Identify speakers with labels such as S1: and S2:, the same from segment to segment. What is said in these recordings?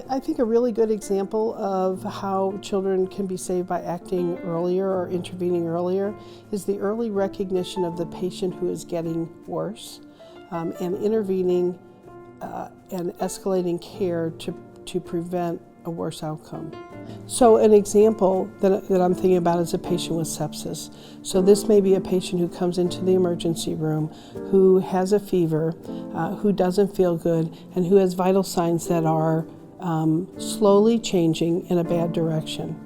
S1: I think a really good example of how children can be saved by acting earlier or intervening earlier is the early recognition of the patient who is getting worse and intervening and escalating care to prevent a worse outcome. So an example that I'm thinking about is a patient with sepsis. So this may be a patient who comes into the emergency room who has a fever, who doesn't feel good, and who has vital signs that are slowly changing in a bad direction.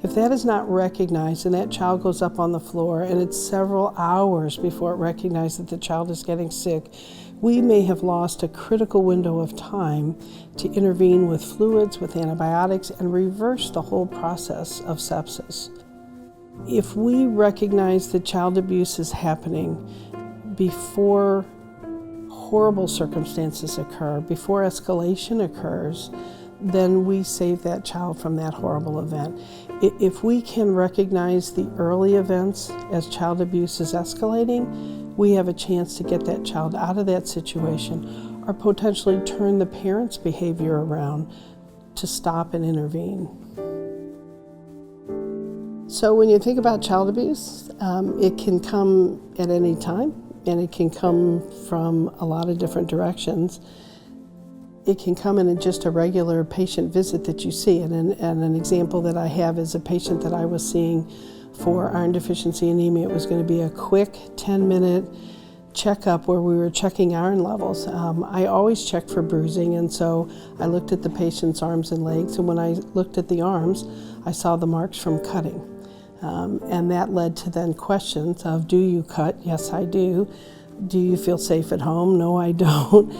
S1: If that is not recognized and that child goes up on the floor and it's several hours before it recognizes that the child is getting sick, we may have lost a critical window of time to intervene with fluids, with antibiotics, and reverse the whole process of sepsis. If we recognize that child abuse is happening before horrible circumstances occur, before escalation occurs, then we save that child from that horrible event. If we can recognize the early events as child abuse is escalating, we have a chance to get that child out of that situation or potentially turn the parent's behavior around to stop and intervene. So when you think about child abuse, it can come at any time and it can come from a lot of different directions. It can come in just a regular patient visit that you see, and an example that I have is a patient that I was seeing for iron deficiency anemia. It was going to be a quick 10-minute checkup where we were checking iron levels. I always check for bruising, and so I looked at the patient's arms and legs, and when I looked at the arms, I saw the marks from cutting. And that led to then questions of, do you cut? Yes, I do. Do you feel safe at home? No, I don't.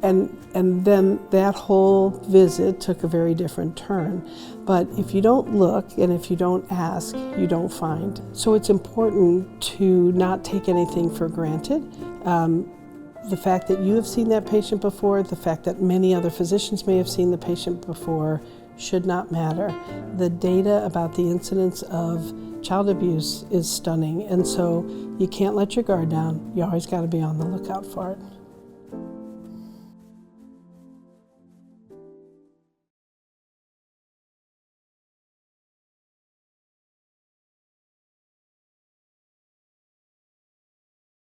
S1: And then that whole visit took a very different turn. But if you don't look and if you don't ask, you don't find. So it's important to not take anything for granted. The fact that you have seen that patient before, the fact that many other physicians may have seen the patient before should not matter. The data about the incidence of child abuse is stunning, and so you can't let your guard down. You always got to be on the lookout for it.